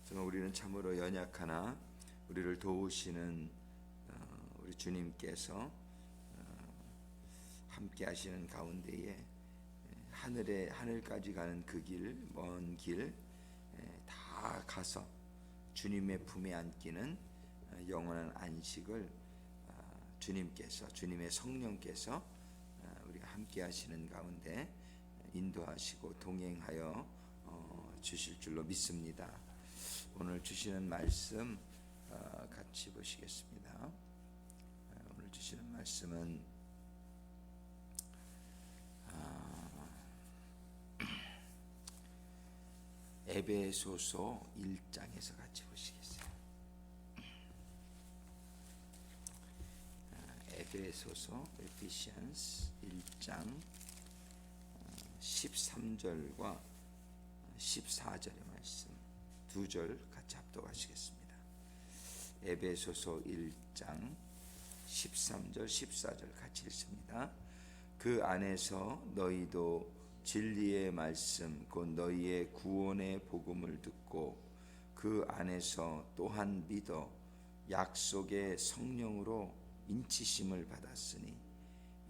정말 우리는 참으로 연약하나 우리를 도우시는 우리 주님께서 함께 하시는 가운데에 하늘까지 가는 그 길, 먼 길 다 가서 주님의 품에 안기는 영원한 안식을 주님의 성령께서 우리가 함께 하시는 가운데 인도하시고 동행하여 주실 줄로 믿습니다. 오늘 주시는 말씀 같이 보시겠습니다. 오늘 주시는 말씀은 에베소서 1장에서 같이 보시겠어요. 에베소서 Ephesians 1장 13절과 14절의 말씀 두 절 같이 합독하시겠습니다. 에베소서 1장 13절 14절 같이 읽습니다. 그 안에서 너희도 진리의 말씀 곧 너희의 구원의 복음을 듣고 그 안에서 또한 믿어 약속의 성령으로 인치심을 받았으니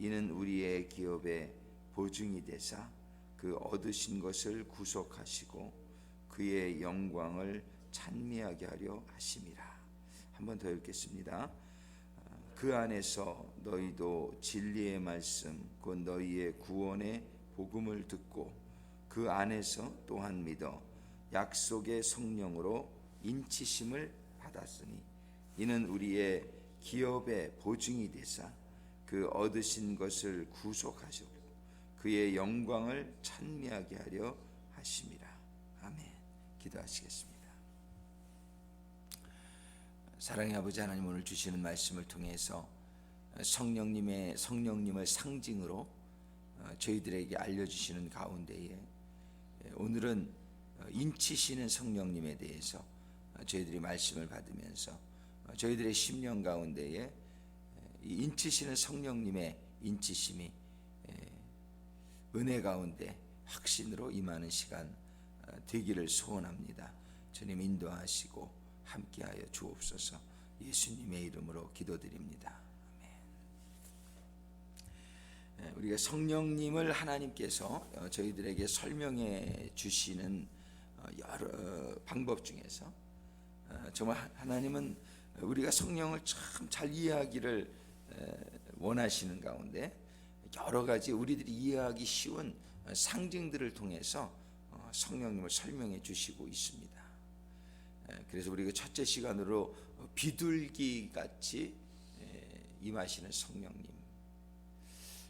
이는 우리의 기업의 보증이 되사 그 얻으신 것을 구속하시고 그의 영광을 찬미하게 하려 하심이라. 한 번 더 읽겠습니다. 그 안에서 너희도 진리의 말씀 곧 너희의 구원의 복음을 듣고 그 안에서 또한 믿어 약속의 성령으로 인치심을 받았으니 이는 우리의 기업의 보증이 되사 그 얻으신 것을 구속하시고 그의 영광을 찬미하게 하려 하심이라. 아멘. 기도하시겠습니다. 사랑의 아버지 하나님, 오늘 주시는 말씀을 통해서 성령님을 상징으로 저희들에게 알려주시는 가운데에 오늘은 인치시는 성령님에 대해서 저희들이 말씀을 받으면서 저희들의 심령 가운데에 인치시는 성령님의 인치심이 은혜 가운데 확신으로 임하는 시간 되기를 소원합니다. 주님 인도하시고 함께하여 주옵소서. 예수님의 이름으로 기도드립니다. 우리가 성령님을 하나님께서 저희들에게 설명해 주시는 여러 방법 중에서 정말 하나님은 우리가 성령을 참 잘 이해하기를 원하시는 가운데 여러 가지 우리들이 이해하기 쉬운 상징들을 통해서 성령님을 설명해 주시고 있습니다. 그래서 우리가 첫째 시간으로 비둘기 같이 임하시는 성령님,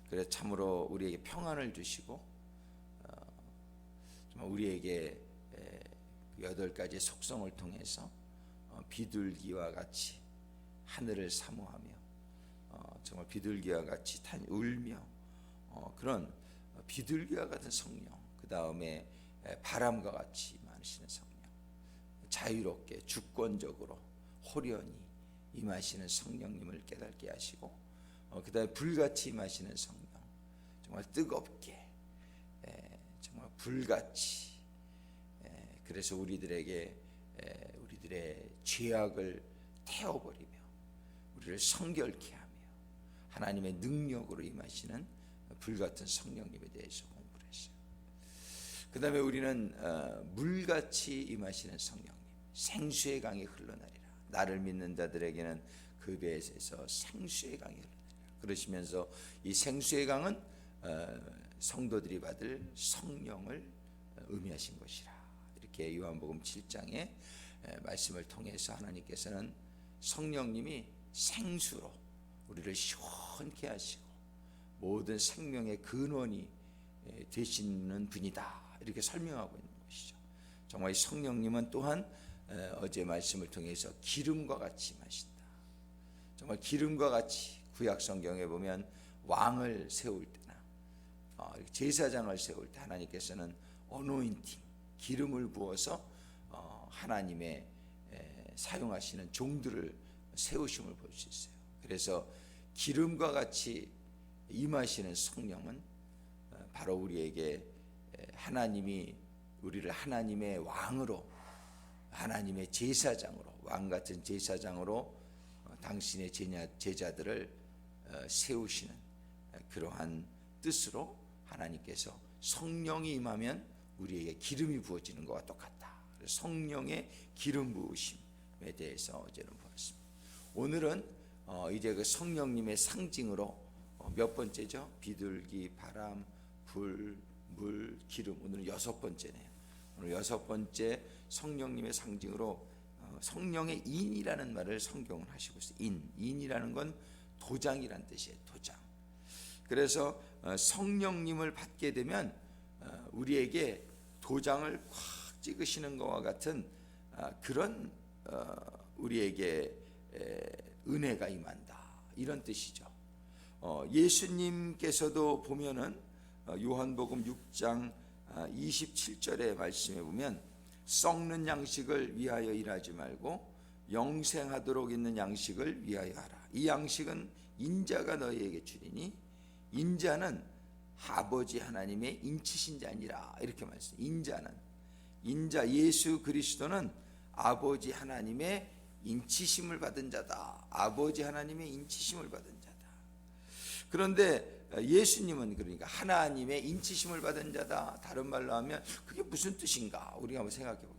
그래서 참으로 우리에게 평안을 주시고 정말 우리에게 8가지의 속성을 통해서 비둘기와 같이 하늘을 사모하며 정말 비둘기와 같이 울며 그런 비둘기와 같은 성령, 그 다음에 바람과 같이 임하시는 성령, 자유롭게 주권적으로 호련히 임하시는 성령님을 깨닫게 하시고 그 다음에 불같이 임하시는 성령, 정말 뜨겁게 정말 불같이 그래서 우리들에게 우리들의 죄악을 태워버리며 우리를 성결케 하며 하나님의 능력으로 임하시는 불같은 성령님에 대해서 공부를 했어요. 그 다음에 우리는 물같이 임하시는 성령님, 생수의 강이 흘러나리라. 나를 믿는 자들에게는 그 배에서 생수의 강이 흘러나리라. 그러시면서 이 생수의 강은 성도들이 받을 성령을 의미하신 것이라. 이렇게 요한복음 7장의 말씀을 통해서 하나님께서는 성령님이 생수로 우리를 시원케 하시고 모든 생명의 근원이 되시는 분이다, 이렇게 설명하고 있는 것이죠. 정말 이 성령님은 또한 어제 말씀을 통해서 기름과 같이 임하신다. 정말 기름과 같이 구약 성경에 보면 왕을 세울 때나 제사장을 세울 때 하나님께서는 어노인팅, 기름을 부어서 하나님의 사용하시는 종들을 세우심을 볼 수 있어요. 그래서 기름과 같이 임하시는 성령은 바로 우리에게 하나님이 우리를 하나님의 왕으로 하나님의 제사장으로, 왕같은 제사장으로 당신의 제자들을 세우시는 그러한 뜻으로 하나님께서 성령이 임하면 우리에게 기름이 부어지는 것과 똑같다. 성령의 기름 부으심에 대해서 어제는 보았습니다. 오늘은 이제 그 성령님의 상징으로 몇 번째죠? 비둘기, 바람, 불, 물, 기름. 오늘은 6번째네요. 오늘 6번째 성령님의 상징으로 성령의 인이라는 말을 성경은 하시고 있어요. 인이라는 건 도장이란 뜻이에요. 도장. 그래서 성령님을 받게 되면 우리에게 도장을 콱 찍으시는 것과 같은 그런 우리에게 은혜가 임한다, 이런 뜻이죠. 예수님께서도 보면은 요한복음 6장 27절의 말씀에 보면 썩는 양식을 위하여 일하지 말고 영생하도록 있는 양식을 위하여 하라. 이 양식은 인자가 너희에게 주리니 인자는 아버지 하나님의 인치신 자니라. 이렇게 말씀해요. 인자 예수 그리스도는 아버지 하나님의 인치심을 받은 자다. 아버지 하나님의 인치심을 받은 자다. 그런데 예수님은 그러니까 하나님의 인치심을 받은 자다. 다른 말로 하면 그게 무슨 뜻인가 우리가 한번 생각해 보자.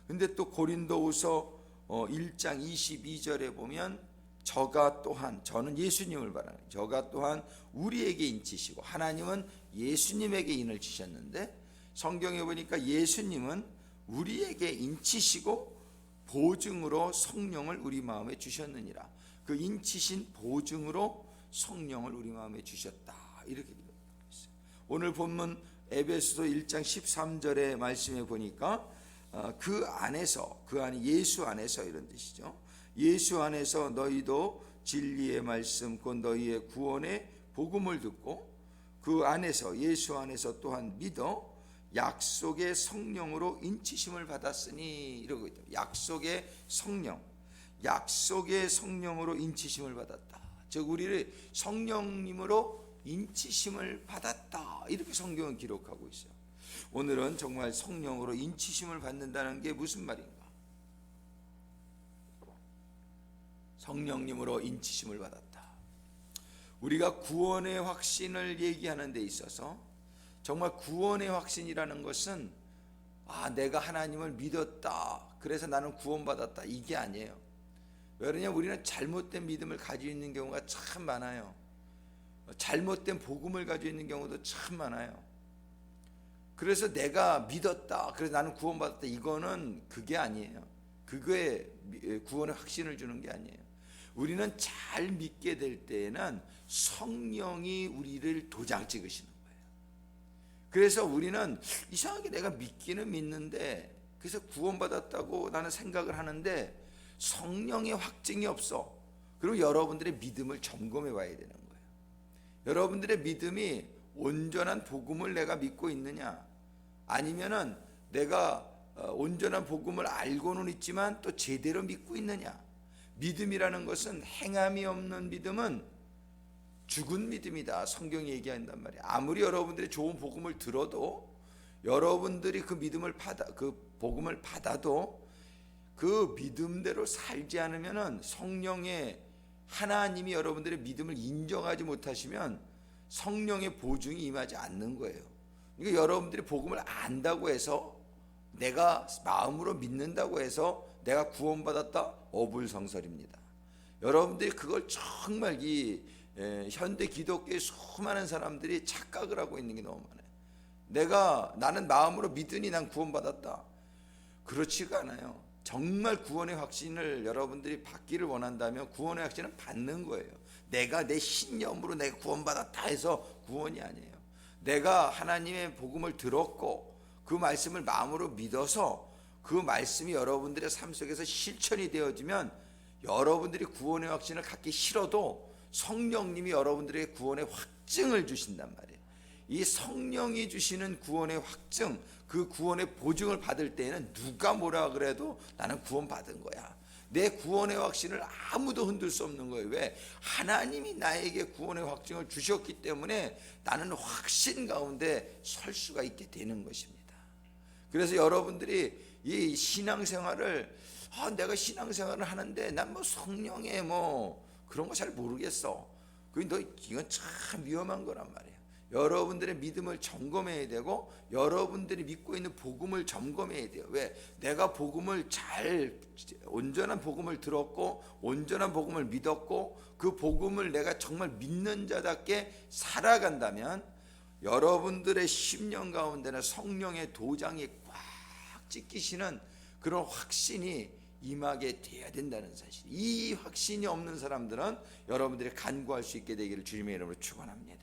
근데 또 고린도후서 1장 22절에 보면 저가 또한, 저는 예수님을 말하는, 저가 또한 우리에게 인치시고, 하나님은 예수님에게 인을 치셨는데 성경에 보니까 예수님은 우리에게 인치시고 보증으로 성령을 우리 마음에 주셨느니라. 그 인치신 보증으로 성령을 우리 마음에 주셨다, 이렇게 기록하고 있어요. 오늘 본문 에베소서 1장 13절의 말씀에 보니까 그 안에서, 그 안에 예수 안에서, 이런 뜻이죠. 예수 안에서 너희도 진리의 말씀 곧 너희의 구원의 복음을 듣고 그 안에서, 예수 안에서 또한 믿어 약속의 성령으로 인치심을 받았으니, 이러고 있다. 약속의 성령, 약속의 성령으로 인치심을 받았다. 즉 우리를 성령님으로 인치심을 받았다, 이렇게 성경은 기록하고 있어요. 오늘은 정말 성령으로 인치심을 받는다는 게 무슨 말인가? 성령님으로 인치심을 받았다. 우리가 구원의 확신을 얘기하는 데 있어서 정말 구원의 확신이라는 것은 내가 하나님을 믿었다, 그래서 나는 구원받았다, 이게 아니에요. 왜냐하면 우리는 잘못된 믿음을 가지고 있는 경우가 참 많아요. 잘못된 복음을 가지고 있는 경우도 참 많아요. 그래서 내가 믿었다, 그래서 나는 구원받았다, 이거는 그게 아니에요. 그거에 구원의 확신을 주는 게 아니에요. 우리는 잘 믿게 될 때에는 성령이 우리를 도장 찍으시는 거예요. 그래서 우리는 이상하게 내가 믿기는 믿는데, 그래서 구원받았다고 나는 생각을 하는데 성령의 확증이 없어. 그리고 여러분들의 믿음을 점검해 봐야 되는 거예요. 여러분들의 믿음이 온전한 복음을 내가 믿고 있느냐, 아니면은 내가 온전한 복음을 알고는 있지만 또 제대로 믿고 있느냐. 믿음이라는 것은 행함이 없는 믿음은 죽은 믿음이다, 성경이 얘기한단 말이에요. 아무리 여러분들이 좋은 복음을 들어도, 여러분들이 그 믿음을 그 복음을 받아도 그 믿음대로 살지 않으면은, 성령의 하나님이 여러분들의 믿음을 인정하지 못하시면 성령의 보증이 임하지 않는 거예요. 그러니까 여러분들이 복음을 안다고 해서, 내가 마음으로 믿는다고 해서 내가 구원받았다, 어불성설입니다. 여러분들이 그걸 정말 현대 기독교의 수많은 사람들이 착각을 하고 있는 게 너무 많아요. 나는 마음으로 믿으니 난 구원받았다. 그렇지가 않아요. 정말 구원의 확신을 여러분들이 받기를 원한다면 구원의 확신은 받는 거예요. 내가 내 신념으로 내가 구원받았다 해서 구원이 아니에요. 내가 하나님의 복음을 들었고 그 말씀을 마음으로 믿어서 그 말씀이 여러분들의 삶 속에서 실천이 되어지면, 여러분들이 구원의 확신을 갖기 싫어도 성령님이 여러분들에게 구원의 확증을 주신단 말이에요. 이 성령이 주시는 구원의 확증, 그 구원의 보증을 받을 때에는 누가 뭐라 그래도 나는 구원받은 거야. 내 구원의 확신을 아무도 흔들 수 없는 거예요. 왜? 하나님이 나에게 구원의 확증을 주셨기 때문에 나는 확신 가운데 설 수가 있게 되는 것입니다. 그래서 여러분들이 이 신앙생활을 내가 신앙생활을 하는데 난 뭐 성령의 뭐 그런 거 잘 모르겠어. 이건 참 위험한 거란 말이에요. 여러분들의 믿음을 점검해야 되고 여러분들이 믿고 있는 복음을 점검해야 돼요. 왜? 내가 복음을 온전한 복음을 들었고 온전한 복음을 믿었고 그 복음을 내가 정말 믿는 자답게 살아간다면 여러분들의 심령 가운데는 성령의 도장이 꽉 찍히시는 그런 확신이 임하게 돼야 된다는 사실. 이 확신이 없는 사람들은 여러분들이 간구할 수 있게 되기를 주님의 이름으로 축원합니다.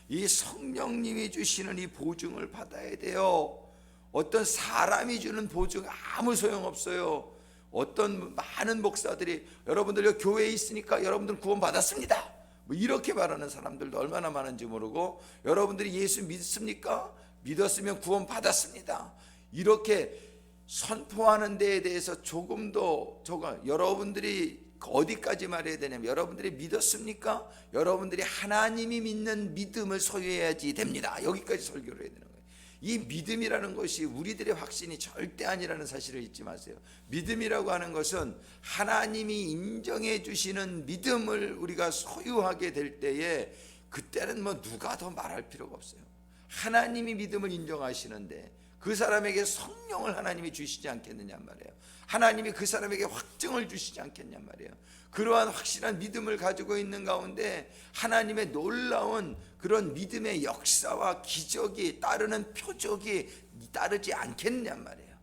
이 성령님이 주시는 이 보증을 받아야 돼요. 어떤 사람이 주는 보증 아무 소용없어요. 어떤 많은 목사들이 여러분들 교회에 있으니까 여러분들 구원 받았습니다 뭐 이렇게 말하는 사람들도 얼마나 많은지 모르고, 여러분들이 예수 믿습니까? 믿었으면 구원 받았습니다 이렇게 선포하는 데에 대해서 조금도 여러분들이 어디까지 말해야 되냐면, 여러분들이 믿었습니까? 여러분들이 하나님이 믿는 믿음을 소유해야지 됩니다. 여기까지 설교를 해야 되는 거예요. 이 믿음이라는 것이 우리들의 확신이 절대 아니라는 사실을 잊지 마세요. 믿음이라고 하는 것은 하나님이 인정해 주시는 믿음을 우리가 소유하게 될 때에, 그때는 뭐 누가 더 말할 필요가 없어요. 하나님이 믿음을 인정하시는데 그 사람에게 성령을 하나님이 주시지 않겠느냐 말이에요. 하나님이 그 사람에게 확증을 주시지 않겠냐 말이에요. 그러한 확실한 믿음을 가지고 있는 가운데 하나님의 놀라운 그런 믿음의 역사와 기적이 따르는 표적이 따르지 않겠냐 말이에요.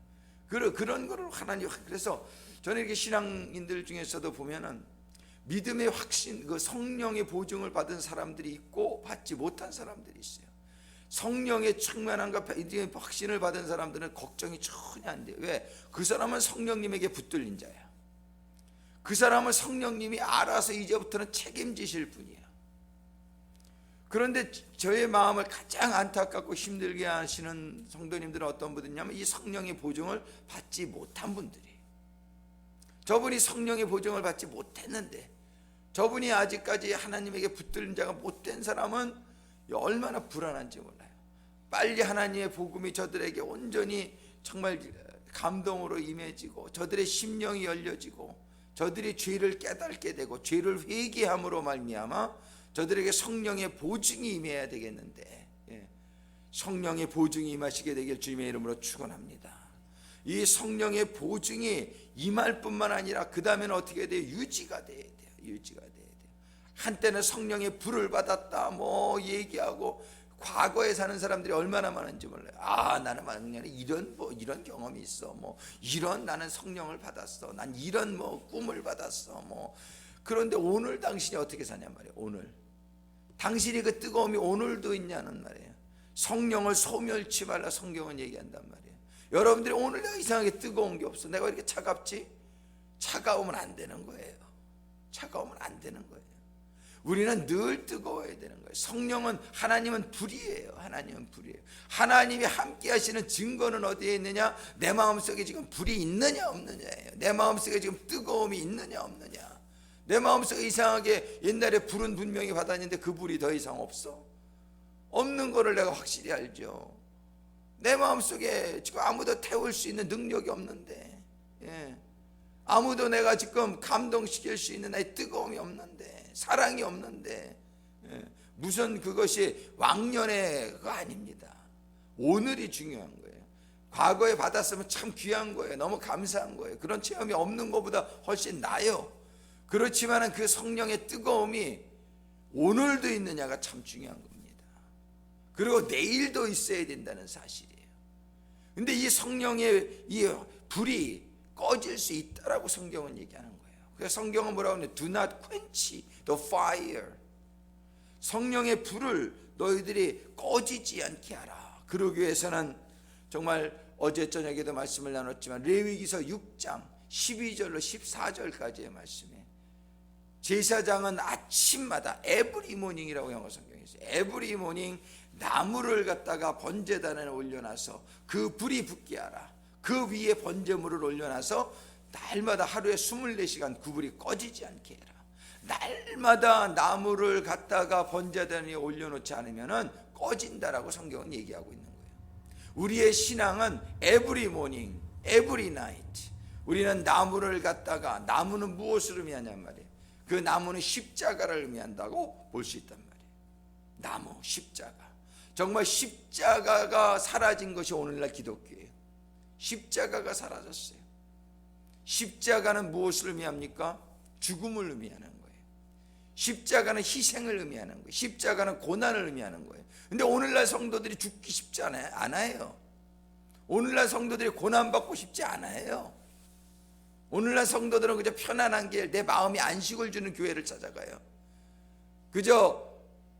그런 거를 하나님. 그래서 저는 이렇게 신앙인들 중에서도 보면은 믿음의 확신, 그 성령의 보증을 받은 사람들이 있고 받지 못한 사람들이 있어요. 성령의 충만함과 확신을 받은 사람들은 걱정이 전혀 안 돼요. 왜? 그 사람은 성령님에게 붙들린 자야. 그 사람은 성령님이 알아서 이제부터는 책임지실 분이야. 그런데 저의 마음을 가장 안타깝고 힘들게 하시는 성도님들은 어떤 분들이냐면 이 성령의 보증을 받지 못한 분들이에요. 저분이 성령의 보증을 받지 못했는데, 저분이 아직까지 하나님에게 붙들린 자가 못된 사람은 얼마나 불안한지 몰라요. 빨리 하나님의 복음이 저들에게 온전히 정말 감동으로 임해지고 저들의 심령이 열려지고 저들이 죄를 깨닫게 되고 죄를 회개함으로 말미암아 저들에게 성령의 보증이 임해야 되겠는데, 성령의 보증이 임하시게 되길 주님의 이름으로 축원합니다. 이 성령의 보증이 임할 뿐만 아니라 그 다음에는 어떻게 돼요? 유지가 돼야 돼요. 유지가 돼야 돼요. 한때는 성령의 불을 받았다 뭐 얘기하고, 과거에 사는 사람들이 얼마나 많은지 몰라요. 나는 이런 경험이 있어. 뭐 이런 나는 성령을 받았어. 난 이런 뭐 꿈을 받았어. 뭐 그런데 오늘 당신이 어떻게 사냐 말이에요. 오늘 당신이 그 뜨거움이 오늘도 있냐는 말이에요. 성령을 소멸치 말라 성경은 얘기한단 말이에요. 여러분들이 오늘 내가 이상하게 뜨거운 게 없어. 내가 왜 이렇게 차갑지? 차가우면 안 되는 거예요. 차가우면 안 되는 거예요. 우리는 늘 뜨거워야 되는 거예요. 성령은, 하나님은 불이에요. 하나님은 불이에요. 하나님이 함께 하시는 증거는 어디에 있느냐? 내 마음속에 지금 불이 있느냐 없느냐예요. 내 마음속에 지금 뜨거움이 있느냐 없느냐. 내 마음속에 이상하게 옛날에 불은 분명히 받았는데 그 불이 더 이상 없어? 없는 거를 내가 확실히 알죠. 내 마음속에 지금 아무도 태울 수 있는 능력이 없는데, 아무도 내가 지금 감동시킬 수 있는 나의 뜨거움이 없는데, 사랑이 없는데, 무슨 그것이 왕년의 그거 아닙니다. 오늘이 중요한 거예요. 과거에 받았으면 참 귀한 거예요. 너무 감사한 거예요. 그런 체험이 없는 것보다 훨씬 나아요. 그렇지만 그 성령의 뜨거움이 오늘도 있느냐가 참 중요한 겁니다. 그리고 내일도 있어야 된다는 사실이에요. 근데 이 성령의 이 불이 꺼질 수 있다라고 성경은 얘기하는 거예요. 그래서 성경은 뭐라고 하냐? Do not quench the fire. 성령의 불을 너희들이 꺼지지 않게 하라. 그러기 위해서는 정말 어제 저녁에도 말씀을 나눴지만 레위기서 6장 12절로 14절까지의 말씀에, 제사장은 아침마다 every morning이라고 영어 성경에 있어요. every morning 나무를 갖다가 번제단에 올려놔서 그 불이 붙게 하라. 그 위에 번제물을 올려놔서 날마다 하루에 24시간 그 불이 꺼지지 않게 해라. 날마다 나무를 갖다가 번제단에 올려놓지 않으면 꺼진다라고 성경은 얘기하고 있는 거예요. 우리의 신앙은 every morning, every night. 우리는 나무를 갖다가, 나무는 무엇을 의미하냔 말이에요. 그 나무는 십자가를 의미한다고 볼 수 있단 말이에요. 나무, 십자가. 정말 십자가가 사라진 것이 오늘날 기독교예요. 십자가가 사라졌어요. 십자가는 무엇을 의미합니까? 죽음을 의미하는 거예요. 십자가는 희생을 의미하는 거예요. 십자가는 고난을 의미하는 거예요. 근데 오늘날 성도들이 죽기 쉽지 않아요. 오늘날 성도들이 고난받고 싶지 않아요. 오늘날 성도들은 그저 편안한 길, 내 마음이 안식을 주는 교회를 찾아가요. 그저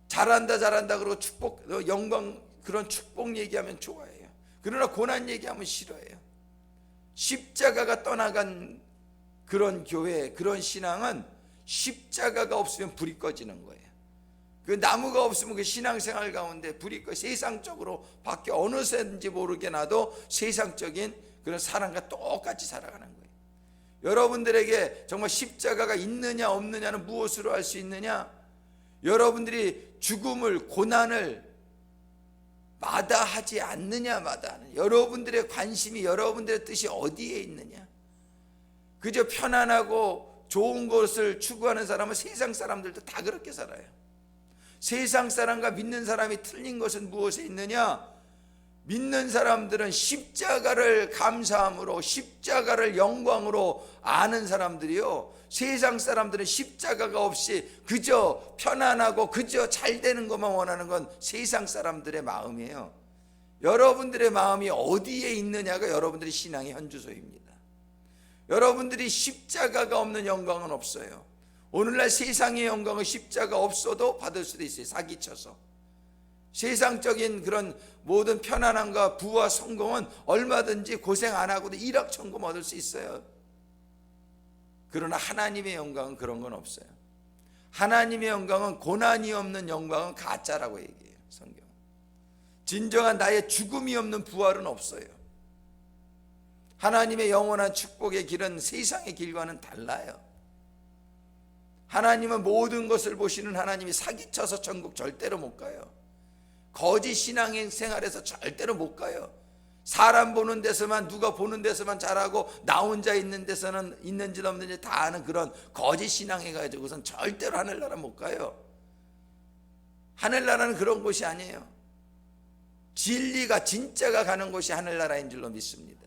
잘한다 그러고 축복, 영광, 그런 축복 얘기하면 좋아해요. 그러나 고난 얘기하면 싫어해요. 십자가가 떠나간 그런 교회, 그런 신앙은 십자가가 없으면 불이 꺼지는 거예요. 그 나무가 없으면 그 신앙생활 가운데 불이 꺼, 세상적으로 밖에 어느 새인지 모르게 나도 세상적인 그런 사람과 똑같이 살아가는 거예요. 여러분들에게 정말 십자가가 있느냐 없느냐는 무엇으로 알 수 있느냐? 여러분들이 죽음을, 고난을 마다하지 않느냐 마다하느냐. 여러분들의 관심이, 여러분들의 뜻이 어디에 있느냐? 그저 편안하고 좋은 것을 추구하는 사람은 세상 사람들도 다 그렇게 살아요. 세상 사람과 믿는 사람이 틀린 것은 무엇에 있느냐? 믿는 사람들은 십자가를 감사함으로, 십자가를 영광으로 아는 사람들이요, 세상 사람들은 십자가가 없이 그저 편안하고 그저 잘 되는 것만 원하는 건 세상 사람들의 마음이에요. 여러분들의 마음이 어디에 있느냐가 여러분들의 신앙의 현주소입니다. 여러분들이 십자가가 없는 영광은 없어요. 오늘날 세상의 영광은 십자가 없어도 받을 수도 있어요. 사기쳐서. 세상적인 그런 모든 편안함과 부와 성공은 얼마든지 고생 안 하고도 일확천금 얻을 수 있어요. 그러나 하나님의 영광은 그런 건 없어요. 하나님의 영광은, 고난이 없는 영광은 가짜라고 얘기해요, 성경. 진정한 나의 죽음이 없는 부활은 없어요. 하나님의 영원한 축복의 길은 세상의 길과는 달라요. 하나님은 모든 것을 보시는 하나님이 사기쳐서 천국 절대로 못 가요. 거짓 신앙의 생활에서 절대로 못 가요. 사람 보는 데서만, 누가 보는 데서만 잘하고 나 혼자 있는 데서는 있는지 없는지 다 아는 그런 거짓 신앙에 가지고선 절대로 하늘나라 못 가요. 하늘나라는 그런 곳이 아니에요. 진리가, 진짜가 가는 곳이 하늘나라인 줄로 믿습니다.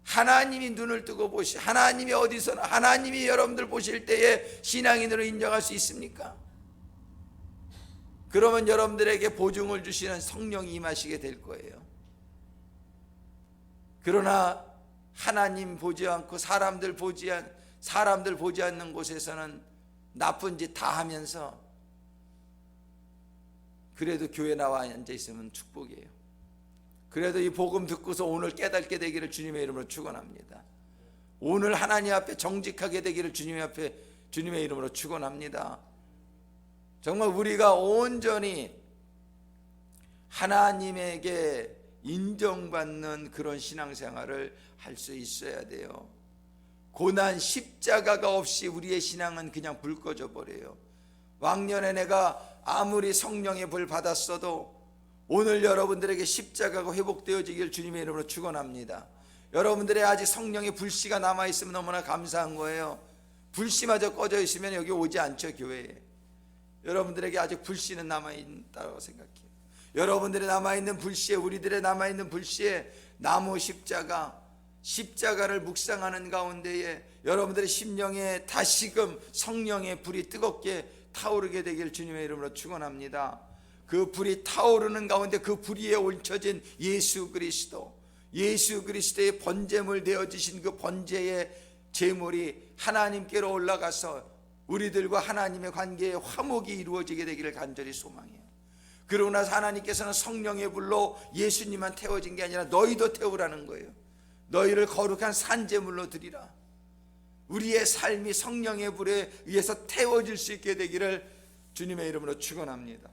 하나님이 눈을 뜨고 하나님이 어디서나, 하나님이 여러분들 보실 때에 신앙인으로 인정할 수 있습니까? 그러면 여러분들에게 보증을 주시는 성령이 임하시게 될 거예요. 그러나 하나님 보지 않고 사람들 보지 않는 곳에서는 나쁜 짓 다 하면서 그래도 교회 나와 앉아 있으면 축복이에요. 그래도 이 복음 듣고서 오늘 깨닫게 되기를 주님의 이름으로 축원합니다. 오늘 하나님 앞에 정직하게 되기를 주님의 이름으로 축원합니다. 정말 우리가 온전히 하나님에게 인정받는 그런 신앙생활을 할 수 있어야 돼요. 고난, 십자가가 없이 우리의 신앙은 그냥 불 꺼져 버려요. 왕년에 내가 아무리 성령의 불 받았어도 오늘 여러분들에게 십자가가 회복되어지길 주님의 이름으로 축원합니다. 여러분들의 아직 성령의 불씨가 남아있으면 너무나 감사한 거예요. 불씨마저 꺼져 있으면 여기 오지 않죠, 교회에. 여러분들에게 아직 불씨는 남아있다고 생각해요. 여러분들의 남아있는 불씨에, 우리들의 남아있는 불씨에 나무 십자가를 묵상하는 가운데에 여러분들의 심령에 다시금 성령의 불이 뜨겁게 타오르게 되길 주님의 이름으로 축원합니다. 그 불이 타오르는 가운데 그 불 위에 얹혀진 예수 그리스도의 번제물 되어지신 그 번제의 제물이 하나님께로 올라가서 우리들과 하나님의 관계에 화목이 이루어지게 되기를 간절히 소망해요. 그러고 나서 하나님께서는 성령의 불로 예수님만 태워진 게 아니라 너희도 태우라는 거예요. 너희를 거룩한 산제물로 드리라. 우리의 삶이 성령의 불에 의해서 태워질 수 있게 되기를 주님의 이름으로 축원합니다.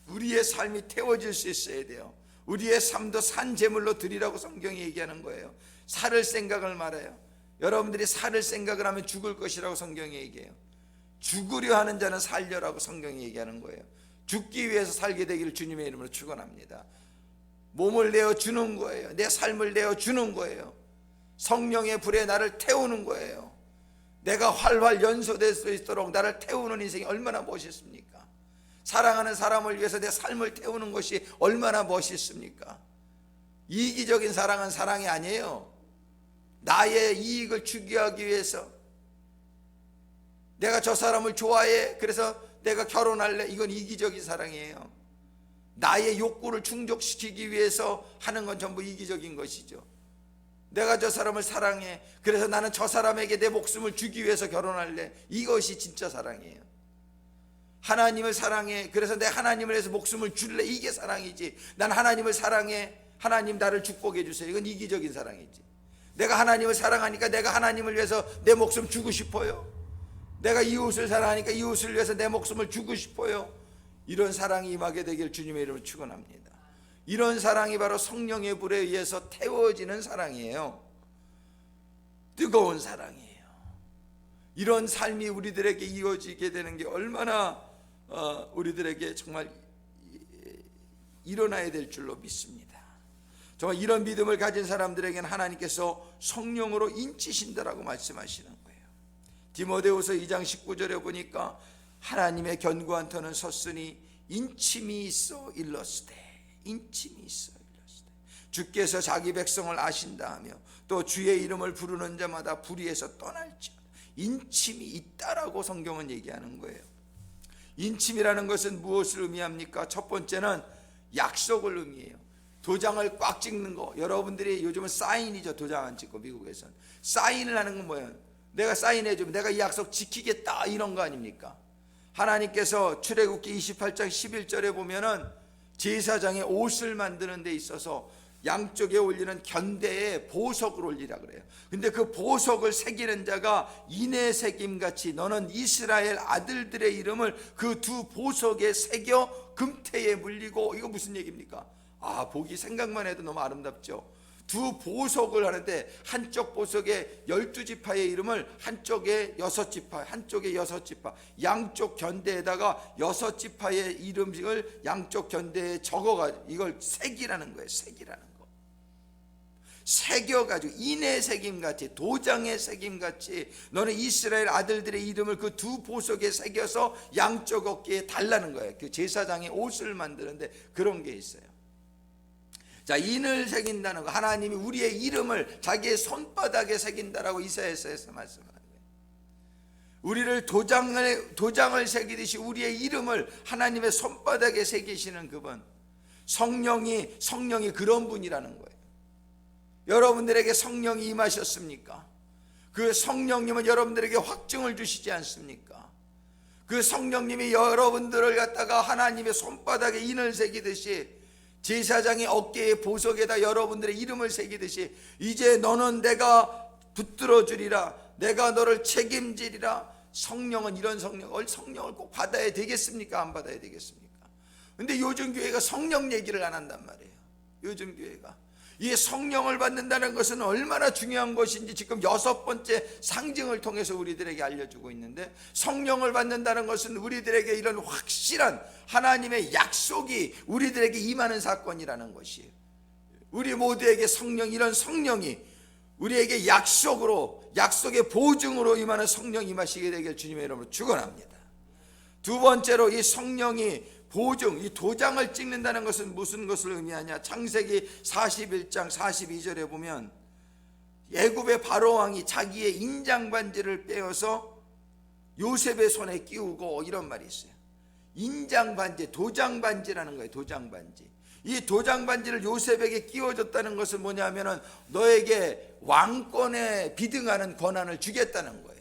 우리의 삶이 태워질 수 있어야 돼요. 우리의 삶도 산제물로 드리라고 성경이 얘기하는 거예요. 살을 생각을 말해요. 여러분들이 살을 생각을 하면 죽을 것이라고 성경이 얘기해요. 죽으려 하는 자는 살려라고 성경이 얘기하는 거예요. 죽기 위해서 살게 되기를 주님의 이름으로 축원합니다. 몸을 내어 주는 거예요. 내 삶을 내어 주는 거예요. 성령의 불에 나를 태우는 거예요. 내가 활활 연소될 수 있도록 나를 태우는 인생이 얼마나 멋있습니까? 사랑하는 사람을 위해서 내 삶을 태우는 것이 얼마나 멋있습니까? 이기적인 사랑은 사랑이 아니에요. 나의 이익을 추구하기 위해서, 내가 저 사람을 좋아해 그래서 내가 결혼할래, 이건 이기적인 사랑이에요. 나의 욕구를 충족시키기 위해서 하는 건 전부 이기적인 것이죠. 내가 저 사람을 사랑해 그래서 나는 저 사람에게 내 목숨을 주기 위해서 결혼할래, 이것이 진짜 사랑이에요. 하나님을 사랑해 그래서 내 하나님을 위해서 목숨을 줄래, 이게 사랑이지. 난 하나님을 사랑해, 하나님 나를 축복해 주세요, 이건 이기적인 사랑이지. 내가 하나님을 사랑하니까 내가 하나님을 위해서 내 목숨 주고 싶어요. 내가 이웃을 사랑하니까 이웃을 위해서 내 목숨을 주고 싶어요. 이런 사랑이 임하게 되길 주님의 이름으로 축원합니다. 이런 사랑이 바로 성령의 불에 의해서 태워지는 사랑이에요. 뜨거운 사랑이에요. 이런 삶이 우리들에게 이어지게 되는 게 얼마나 우리들에게 정말 일어나야 될 줄로 믿습니다. 정말 이런 믿음을 가진 사람들에게는 하나님께서 성령으로 인치신다라고 말씀하시는 거예요. 디모데후서 2장 19절에 보니까 하나님의 견고한 터는 섰으니 인침이 있어 일러스되, 인침이 있어 일러스되, 주께서 자기 백성을 아신다 하며 또 주의 이름을 부르는 자마다 불의에서 떠날지어다. 인침이 있다라고 성경은 얘기하는 거예요. 인침이라는 것은 무엇을 의미합니까? 첫 번째는 약속을 의미해요. 도장을 꽉 찍는 거. 여러분들이 요즘은 사인이죠. 도장 안 찍고 미국에서는 사인을 하는 건 뭐예요? 내가 사인해주면 내가 이 약속 지키겠다, 이런 거 아닙니까? 하나님께서 출애굽기 28장 11절에 보면은 제사장의 옷을 만드는 데 있어서 양쪽에 올리는 견대에 보석을 올리라 그래요. 근데 그 보석을 새기는 자가 인의 새김같이 너는 이스라엘 아들들의 이름을 그 두 보석에 새겨 금태에 물리고, 이거 무슨 얘기입니까? 아, 보기 생각만 해도 너무 아름답죠. 두 보석을 하는데 한쪽 보석에 12지파의 이름을, 한쪽에 6지파, 한쪽에 6지파, 양쪽 견대에다가 6지파의 이름을 양쪽 견대에 적어가지고 이걸 새기라는 거예요. 새기라는 거. 새겨가지고 인의 새김같이, 도장의 새김같이 너는 이스라엘 아들들의 이름을 그 두 보석에 새겨서 양쪽 어깨에 달라는 거예요. 그 제사장의 옷을 만드는데 그런 게 있어요. 자, 인을 새긴다는 거, 하나님이 우리의 이름을 자기의 손바닥에 새긴다라고 이사야서에서 말씀하는 거예요. 우리를 도장을 새기듯이 우리의 이름을 하나님의 손바닥에 새기시는 그분, 성령이 그런 분이라는 거예요. 여러분들에게 성령이 임하셨습니까? 그 성령님은 여러분들에게 확증을 주시지 않습니까? 그 성령님이 여러분들을 갖다가 하나님의 손바닥에 인을 새기듯이, 제사장의 어깨의 보석에다 여러분들의 이름을 새기듯이, 이제 너는 내가 붙들어 주리라, 내가 너를 책임지리라. 성령은 이런 성령을 꼭 받아야 되겠습니까? 안 받아야 되겠습니까? 근데 요즘 교회가 성령 얘기를 안 한단 말이에요. 요즘 교회가 이 성령을 받는다는 것은 얼마나 중요한 것인지 지금 6번째 상징을 통해서 우리들에게 알려주고 있는데, 성령을 받는다는 것은 우리들에게 이런 확실한 하나님의 약속이 우리들에게 임하는 사건이라는 것이에요. 우리 모두에게 이런 성령이 우리에게 약속의 보증으로 임하는 성령 임하시게 되길 주님의 이름으로 축원합니다. 두 번째로 이 성령이 보증, 이 도장을 찍는다는 것은 무슨 것을 의미하냐? 창세기 41장 42절에 보면 애굽의 바로 왕이 자기의 인장 반지를 빼어서 요셉의 손에 끼우고, 이런 말이 있어요. 인장 반지, 도장 반지라는 거예요. 도장 반지. 이 도장 반지를 요셉에게 끼워줬다는 것은 뭐냐면은 너에게 왕권에 비등하는 권한을 주겠다는 거예요.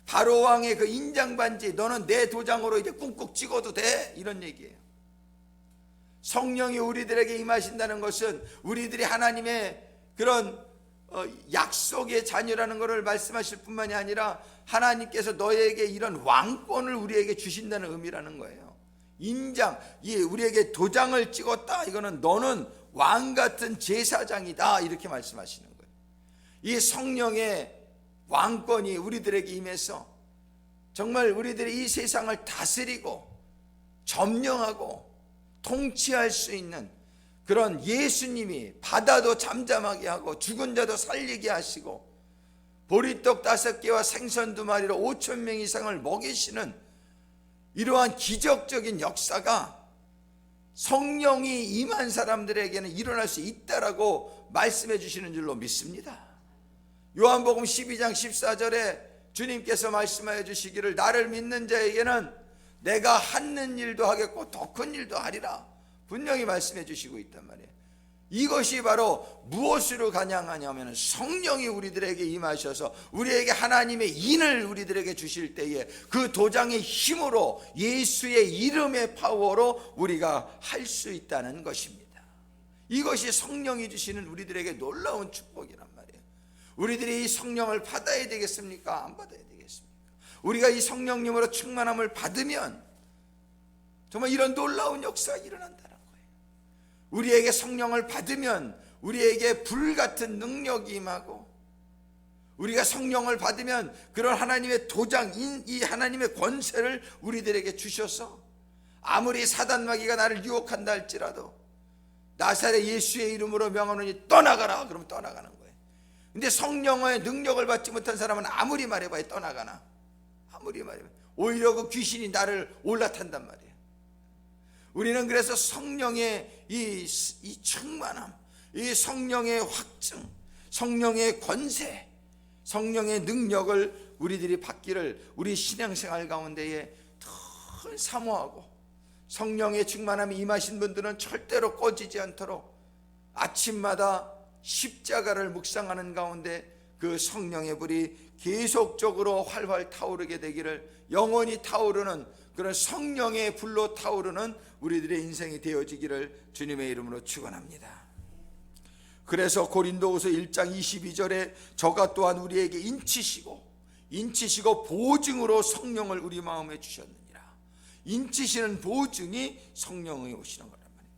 바로 왕의 그 인장 반지, 너는 내 도장으로 이제 꾹꾹 찍어도 돼, 이런 얘기예요. 성령이 우리들에게 임하신다는 것은 우리들이 하나님의 그런 약속의 자녀라는 것을 말씀하실 뿐만이 아니라 하나님께서 너에게 이런 왕권을 우리에게 주신다는 의미라는 거예요. 인장, 우리에게 도장을 찍었다, 이거는 너는 왕 같은 제사장이다, 이렇게 말씀하시는 거예요. 이 성령의 왕권이 우리들에게 임해서 정말 우리들이 이 세상을 다스리고 점령하고 통치할 수 있는 그런 예수님이 바다도 잠잠하게 하고 죽은 자도 살리게 하시고 보리떡 5개와 생선 2마리로 5천 명 이상을 먹이시는 이러한 기적적인 역사가 성령이 임한 사람들에게는 일어날 수 있다라고 말씀해 주시는 줄로 믿습니다. 요한복음 12장 14절에 주님께서 말씀하여 주시기를 나를 믿는 자에게는 내가 하는 일도 하겠고 더 큰 일도 하리라 분명히 말씀해 주시고 있단 말이에요. 이것이 바로 무엇으로 가능하냐면 성령이 우리들에게 임하셔서 우리에게 하나님의 인을 우리들에게 주실 때에 그 도장의 힘으로 예수의 이름의 파워로 우리가 할 수 있다는 것입니다. 이것이 성령이 주시는 우리들에게 놀라운 축복이란 말이에요. 우리들이 이 성령을 받아야 되겠습니까? 안 받아야 되겠습니까? 우리가 이 성령님으로 충만함을 받으면 정말 이런 놀라운 역사가 일어난다는 거예요. 우리에게 성령을 받으면 우리에게 불같은 능력이 임하고 우리가 성령을 받으면 그런 하나님의 도장, 이 하나님의 권세를 우리들에게 주셔서 아무리 사단마귀가 나를 유혹한다 할지라도 나사렛 예수의 이름으로 명하노니 떠나가라 그러면 떠나가는 거예요. 근데 성령의 능력을 받지 못한 사람은 아무리 말해봐야 떠나가나? 아무리 말해봐야 오히려 그 귀신이 나를 올라탄단 말이에요. 우리는 그래서 성령의 이 충만함, 이 성령의 확증, 성령의 권세, 성령의 능력을 우리들이 받기를 우리 신앙생활 가운데에 더 사모하고 성령의 충만함이 임하신 분들은 절대로 꺼지지 않도록 아침마다 십자가를 묵상하는 가운데 그 성령의 불이 계속적으로 활활 타오르게 되기를 영원히 타오르는 그런 성령의 불로 타오르는 우리들의 인생이 되어지기를 주님의 이름으로 축원합니다. 그래서 고린도후서 1장 22절에 저가 또한 우리에게 인치시고 보증으로 성령을 우리 마음에 주셨느니라. 인치시는 보증이 성령이 오시는 거란 말이에요.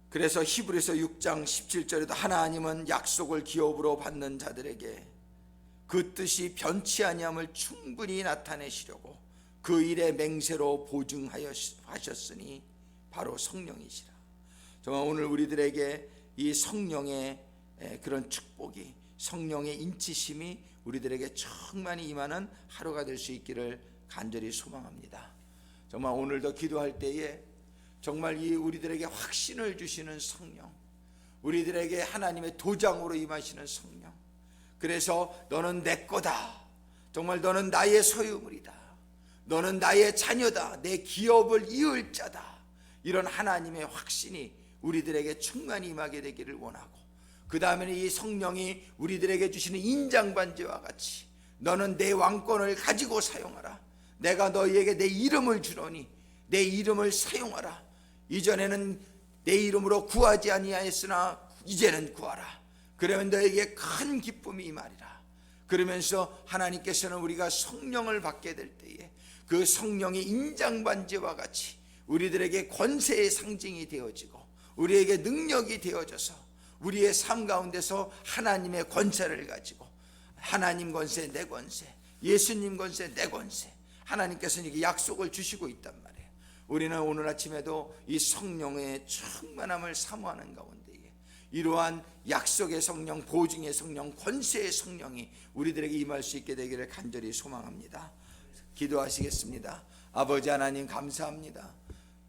그래서 히브리서 6장 17절에도 하나님은 약속을 기업으로 받는 자들에게 그 뜻이 변치 아니함을 충분히 나타내시려고 그 일의 맹세로 보증하셨으니 바로 성령이시라. 정말 오늘 우리들에게 이 성령의 그런 축복이, 성령의 인치심이 우리들에게 충만히 임하는 하루가 될 수 있기를 간절히 소망합니다. 정말 오늘도 기도할 때에 정말 이 우리들에게 확신을 주시는 성령, 우리들에게 하나님의 도장으로 임하시는 성령, 그래서 너는 내 거다, 정말 너는 나의 소유물이다, 너는 나의 자녀다, 내 기업을 이을 자다, 이런 하나님의 확신이 우리들에게 충만히 임하게 되기를 원하고, 그 다음에는 이 성령이 우리들에게 주시는 인장반지와 같이 너는 내 왕권을 가지고 사용하라, 내가 너희에게 내 이름을 주노니 내 이름을 사용하라, 이전에는 내 이름으로 구하지 아니하였으나 이제는 구하라, 그러면 너에게 큰 기쁨이 임하리라. 그러면서 하나님께서는 우리가 성령을 받게 될 때에 그 성령의 인장반지와 같이 우리들에게 권세의 상징이 되어지고 우리에게 능력이 되어져서 우리의 삶 가운데서 하나님의 권세를 가지고 하나님 권세 내 권세, 예수님 권세 내 권세, 하나님께서는 이게 약속을 주시고 있단 말이에요. 우리는 오늘 아침에도 이 성령의 충만함을 사모하는 가운데에 이러한 약속의 성령, 보증의 성령, 권세의 성령이 우리들에게 임할 수 있게 되기를 간절히 소망합니다. 기도하시겠습니다. 아버지 하나님 감사합니다.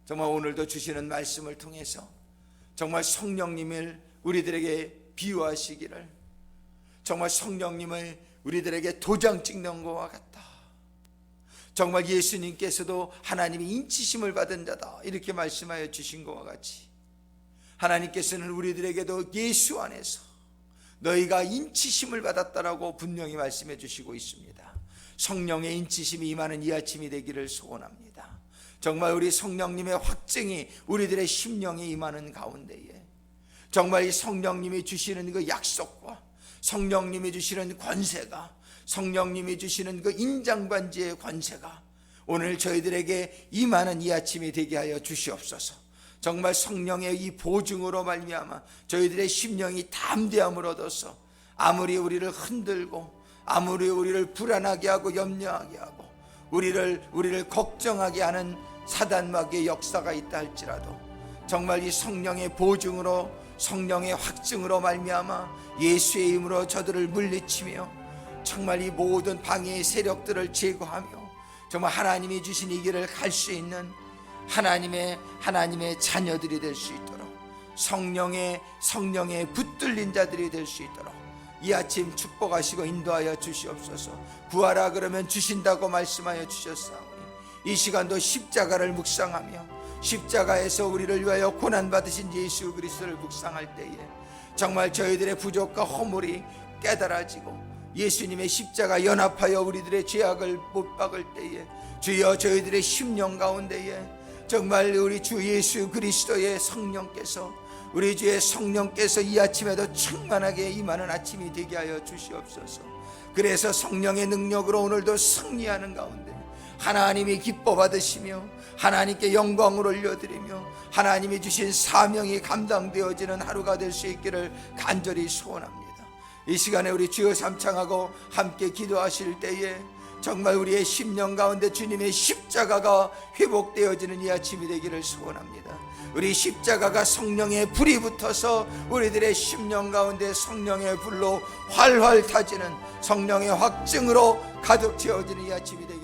정말 오늘도 주시는 말씀을 통해서 정말 성령님을 우리들에게 비유하시기를, 정말 성령님을 우리들에게 도장 찍는 것과 같다, 정말 예수님께서도 하나님의 인치심을 받은 자다 이렇게 말씀하여 주신 것과 같이 하나님께서는 우리들에게도 예수 안에서 너희가 인치심을 받았다라고 분명히 말씀해 주시고 있습니다. 성령의 인치심이 임하는 이 아침이 되기를 소원합니다. 정말 우리 성령님의 확증이 우리들의 심령에 임하는 가운데에 정말 이 성령님이 주시는 그 약속과 성령님이 주시는 권세가, 성령님이 주시는 그 인장반지의 권세가 오늘 저희들에게 임하는 이 아침이 되게 하여 주시옵소서. 정말 성령의 이 보증으로 말미암아 저희들의 심령이 담대함을 얻어서 아무리 우리를 흔들고 아무리 우리를 불안하게 하고 염려하게 하고 우리를 걱정하게 하는 사단마귀의 역사가 있다 할지라도 정말 이 성령의 보증으로, 성령의 확증으로 말미암아 예수의 이름으로 저들을 물리치며 정말 이 모든 방해의 세력들을 제거하며 정말 하나님이 주신 이 길을 갈 수 있는 하나님의 자녀들이 될 수 있도록 성령의 붙들린 자들이 될 수 있도록 이 아침 축복하시고 인도하여 주시옵소서. 구하라 그러면 주신다고 말씀하여 주셨사오니 이 시간도 십자가를 묵상하며 십자가에서 우리를 위하여 고난받으신 예수 그리스도를 묵상할 때에 정말 저희들의 부족과 허물이 깨달아지고 예수님의 십자가 연합하여 우리들의 죄악을 못 박을 때에 주여 저희들의 심령 가운데에 정말 우리 주 예수 그리스도의 성령께서 우리 주의 성령께서 이 아침에도 충만하게 임하는 아침이 되게 하여 주시옵소서. 그래서 성령의 능력으로 오늘도 승리하는 가운데 하나님이 기뻐 받으시며 하나님께 영광을 올려드리며 하나님이 주신 사명이 감당되어지는 하루가 될 수 있기를 간절히 소원합니다. 이 시간에 우리 주여 삼창하고 함께 기도하실 때에 정말 우리의 심령 가운데 주님의 십자가가 회복되어지는 이 아침이 되기를 소원합니다. 우리 십자가가 성령의 불이 붙어서 우리들의 심령 가운데 성령의 불로 활활 타지는 성령의 확증으로 가득 채워지는 이 아침이 되기를